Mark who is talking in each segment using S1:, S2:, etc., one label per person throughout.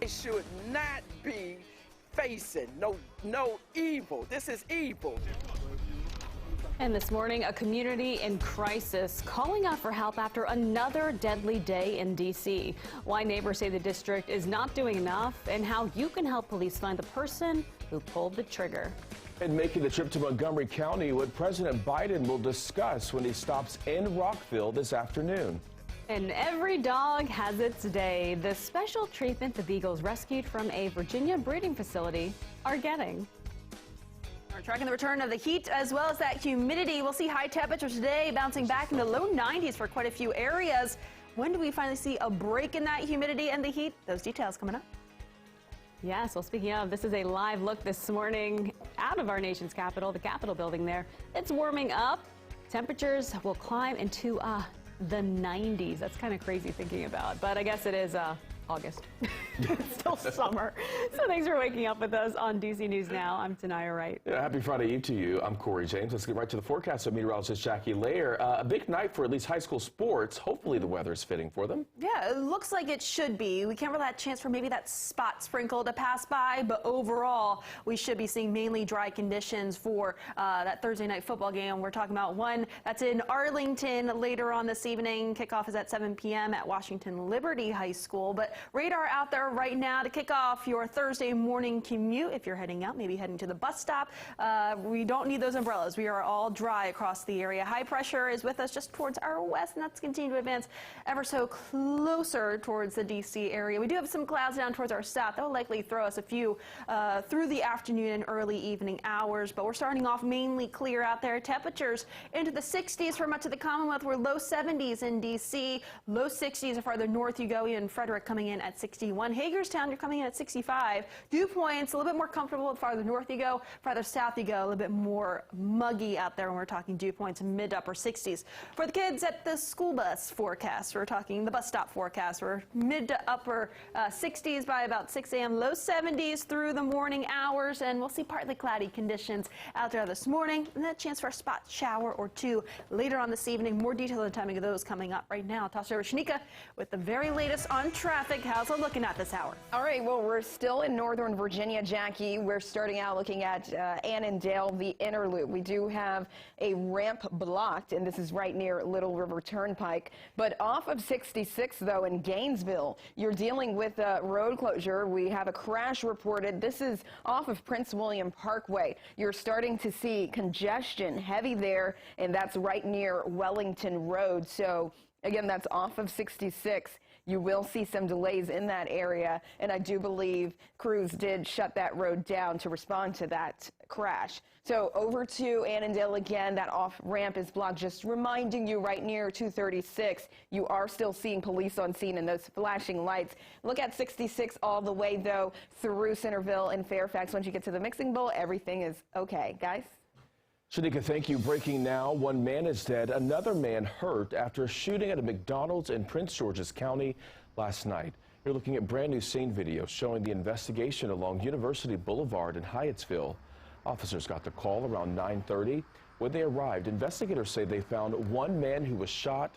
S1: They should not be facing no evil. This is evil.
S2: And this morning, a community in crisis calling out for help after another deadly day in D.C. Why neighbors say the district is not doing enough and how you can help police find the person who pulled the trigger.
S3: And making the trip to Montgomery County, what President Biden will discuss when he stops in Rockville this afternoon.
S2: And every dog has its day. The special treatment the beagles rescued from a Virginia breeding facility are getting.
S4: We're tracking the return of the heat as well as that humidity. We'll see high temperatures today bouncing back in the low 90s for quite a few areas. When do we finally see a break in that humidity and the heat? Those details coming up.
S2: Yes, well, speaking of, this is a live look this morning out of our nation's capital, the Capitol building there. It's warming up. Temperatures will climb into the 90s. That's kind of crazy thinking about, but I guess it is August. It's still summer. So thanks for waking up with us on DC News Now. I'm Tanaya Wright.
S3: Yeah, happy Friday Eve to you. I'm Corey James. Let's get right to the forecast with meteorologist Jackie Lair. A big night for at least high school sports. Hopefully the weather's fitting for them.
S4: Yeah, it looks like it should be. We can't really have a chance for maybe that spot sprinkle to pass by, but overall we should be seeing mainly dry conditions for that Thursday night football game. We're talking about one that's in Arlington later on this evening. Kickoff is at 7 p.m. at Washington Liberty High School, but radar out there right now to kick off your Thursday morning commute. If you're heading out, maybe heading to the bus stop, we don't need those umbrellas. We are all dry across the area. High pressure is with us just towards our west, and that's continuing to advance ever so closer towards the D.C. area. We do have some clouds down towards our south. That will likely throw us a few through the afternoon and early evening hours, but we're starting off mainly clear out there. Temperatures into the 60s for much of the Commonwealth. We're low 70s in D.C., low 60s the farther north you go. In Frederick coming in at 61. Hagerstown, you're coming in at 65. Dew Point's a little bit more comfortable the farther north you go. Farther south you go, a little bit more muggy out there when we're talking dew points, mid to upper 60s. For the kids at the school bus forecast, we're talking the bus stop forecast. We're mid to upper 60s by about 6 a.m., low 70s through the morning hours, and we'll see partly cloudy conditions out there this morning, and then a chance for a spot shower or two later on this evening. More detail on the timing of those coming up right now. Toss over to Shanika with the very latest on traffic. How's it looking at this hour?
S5: All right, well, we're still in northern Virginia, Jackie. We're starting out looking at Annandale, the inner loop. We do have a ramp blocked, and this is right near Little River Turnpike. But off of 66, though, in Gainesville, you're dealing with a road closure. We have a crash reported. This is off of Prince William Parkway. You're starting to see congestion heavy there, and that's right near Wellington Road. So, again, that's off of 66. You will see some delays in that area, and I do believe crews did shut that road down to respond to that crash. So over to Annandale again, that off ramp is blocked. Just reminding you right near 236, you are still seeing police on scene and those flashing lights. Look at 66 all the way, though, through Centerville and Fairfax. Once you get to the mixing bowl, everything is okay. Guys?
S3: Shanika, thank you. Breaking now, one man is dead, another man hurt after a shooting at a McDonald's in Prince George's County last night. You're looking at brand new scene video showing the investigation along University Boulevard in Hyattsville. Officers got the call around 9:30. When they arrived, investigators say they found one man who was shot.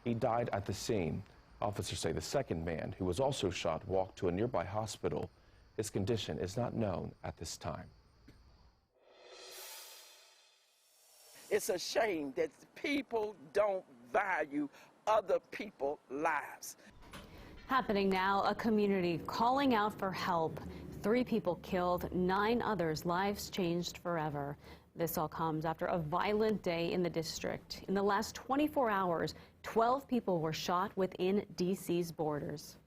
S3: He died at the scene. Officers say the second man, who was also shot, walked to a nearby hospital. His condition is not known at this time.
S1: It's a shame that people don't value other people's lives.
S2: Happening now, a community calling out for help. 3 people killed, 9 others' lives changed forever. This all comes after a violent day in the district. In the last 24 hours, 12 people were shot within D.C.'s borders.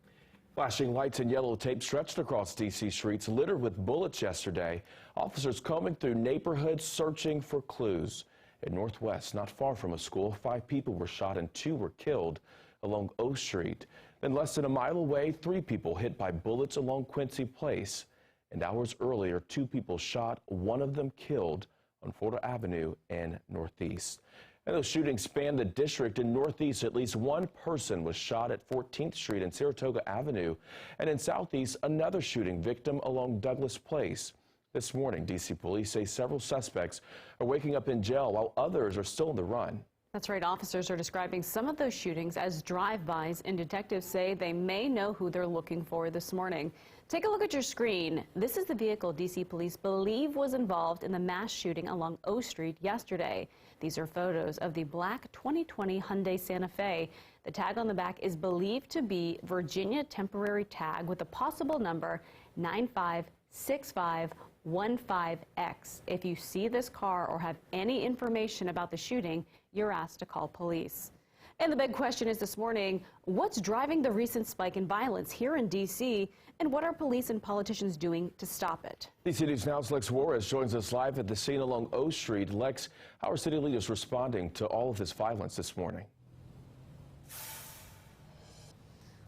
S3: Flashing lights and yellow tape stretched across D.C. streets littered with bullets yesterday. Officers combing through neighborhoods searching for clues. In Northwest, not far from a school, 5 people were shot and 2 were killed along O Street. Then less than a mile away, 3 people hit by bullets along Quincy Place. And hours earlier, 2 people shot, 1 of them killed on Florida Avenue and Northeast. And those shootings spanned the district. In Northeast, at least 1 person was shot at 14th Street and Saratoga Avenue. And in Southeast, another shooting victim along Douglas Place. This morning, D.C. police say several suspects are waking up in jail while others are still on the run.
S2: That's right. Officers are describing some of those shootings as drive-bys, and detectives say they may know who they're looking for this morning. Take a look at your screen. This is the vehicle D.C. police believe was involved in the mass shooting along O Street yesterday. These are photos of the black 2020 Hyundai Santa Fe. The tag on the back is believed to be Virginia temporary tag with a possible number 956515X. If you see this car or have any information about the shooting, you're asked to call police. And the big question is this morning, what's driving the recent spike in violence here in D.C., and what are police and politicians doing to stop it?
S3: DC News Now's Lex Juarez joins us live at the scene along O Street. Lex, how are city leaders responding to all of this violence this morning?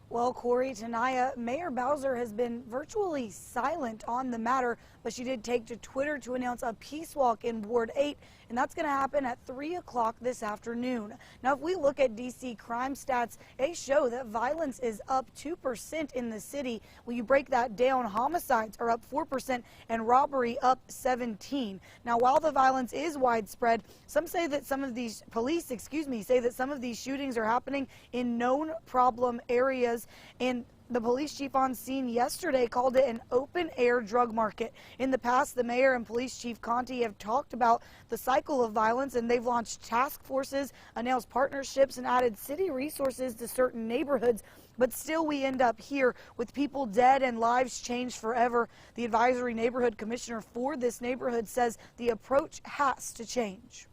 S6: Well, Corey, Tanaya, Mayor Bowser has been virtually silent on the matter, but she did take to Twitter to announce a peace walk in Ward 8, and that's going to happen at 3 o'clock this afternoon. Now, if we look at D.C. crime stats, they show that violence is up 2% in the city. When you break that down, homicides are up 4% and robbery up 17%. Now, while the violence is widespread, some say that some of these say that some of these shootings are happening in known problem areas. And the police chief on scene yesterday called it an open-air drug market. In the past, the mayor and police chief Conti have talked about the cycle of violence, and they've launched task forces, announced partnerships, and added city resources to certain neighborhoods. But still, we end up here with people dead and lives changed forever. The advisory neighborhood commissioner for this neighborhood says the approach has to change.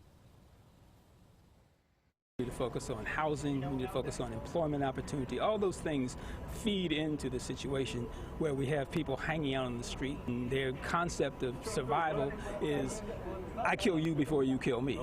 S7: We need to focus on housing, we need to focus on employment opportunity. All those things feed into the situation where we have people hanging out on the street, and their concept of survival is, I kill you before you kill me.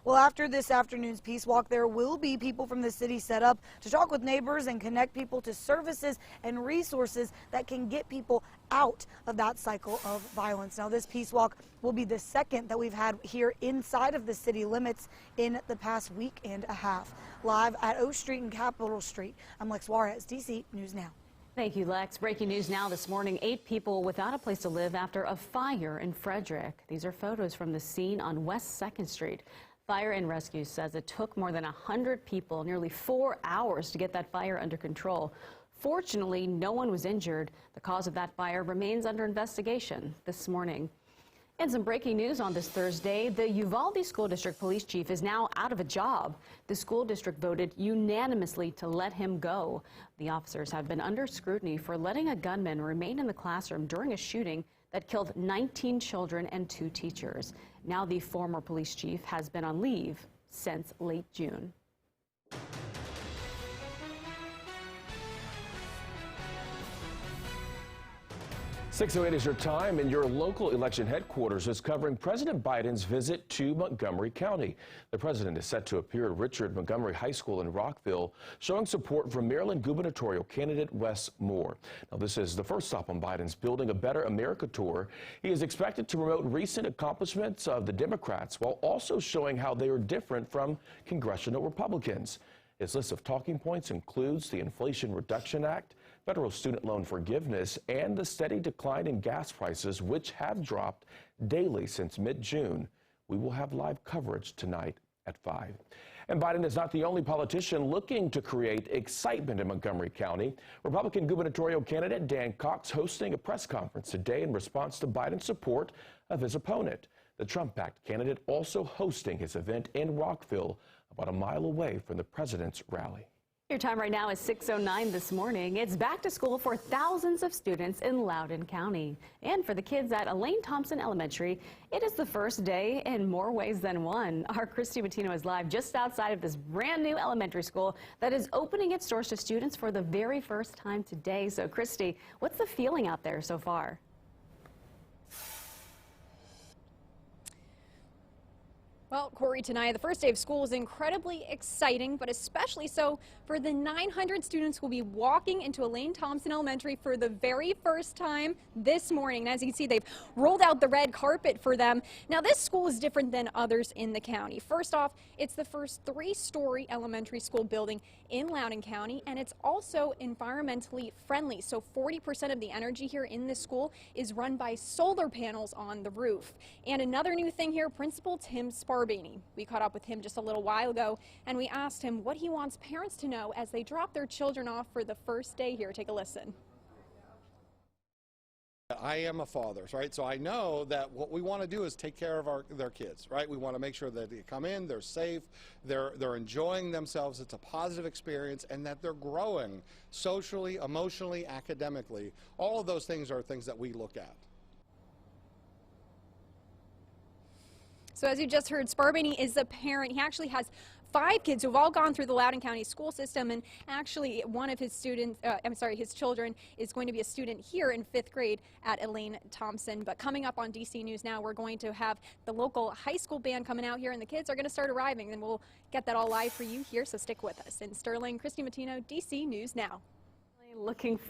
S6: Well, after this afternoon's peace walk, there will be people from the city set up to talk with neighbors and connect people to services and resources that can get people out of that cycle of violence. Now, this peace walk will be the second that we've had here inside of the city limits in the past week and a half. Live at O Street and Capitol Street, I'm Lex Juarez, DC News Now.
S2: Thank you, Lex. Breaking news now this morning, 8 people without a place to live after a fire in Frederick. These are photos from the scene on West 2nd Street. Fire and Rescue says it took more than 100 people nearly 4 hours to get that fire under control. Fortunately, no one was injured. The cause of that fire remains under investigation this morning. And some breaking news on this Thursday. The Uvalde School District Police Chief is now out of a job. The school district voted unanimously to let him go. The officers have been under scrutiny for letting a gunman remain in the classroom during a shooting that killed 19 children and 2 teachers. Now the former police chief has been on leave since late June.
S3: 6:08 is your time, and your local election headquarters is covering President Biden's visit to Montgomery County. The president is set to appear at Richard Montgomery High School in Rockville, showing support for Maryland gubernatorial candidate Wes Moore. Now, this is the first stop on Biden's Building a Better America tour. He is expected to promote recent accomplishments of the Democrats while also showing how they are different from congressional Republicans. His list of talking points includes the Inflation Reduction Act, federal student loan forgiveness, and the steady decline in gas prices, which have dropped daily since mid-June. We will have live coverage tonight at 5. And Biden is not the only politician looking to create excitement in Montgomery County. Republican gubernatorial candidate Dan Cox hosting a press conference today in response to Biden's support of his opponent. The Trump-backed candidate also hosting his event in Rockville, about a mile away from the president's rally.
S2: Your time right now is 6:09 this morning. It's back to school for thousands of students in Loudoun County. And for the kids at Elaine Thompson Elementary, it is the first day in more ways than one. Our Christy Matino is live just outside of this brand new elementary school that is opening its doors to students for the very first time today. So Christy, what's the feeling out there so far?
S8: Well, Corey, tonight, the first day of school is incredibly exciting, but especially so for the 900 students who will be walking into Elaine Thompson Elementary for the very first time this morning. And as you can see, they've rolled out the red carpet for them. Now, this school is different than others in the county. First off, it's the first 3-story elementary school building in Loudoun County, and it's also environmentally friendly. So 40% of the energy here in this school is run by solar panels on the roof. And another new thing here, Principal Tim Sparks Sparbaney. We caught up with him just a little while ago, and we asked him what he wants parents to know as they drop their children off for the first day here. Take a listen.
S9: I am a father, right? So I know that what we want to do is take care of their kids, right? We want to make sure that they come in, they're safe, they're enjoying themselves, it's a positive experience, and that they're growing socially, emotionally, academically. All of those things are things that we look at.
S8: So as you just heard, Sparbaney is a parent. He actually has 5 kids who've all gone through the Loudoun County school system, and actually one of his students, his children is going to be a student here in 5th grade at Elaine Thompson. But coming up on DC News Now, we're going to have the local high school band coming out here, and the kids are going to start arriving, and we'll get that all live for you here, so stick with us. In Sterling, Christy Matino, DC News Now.
S2: Looking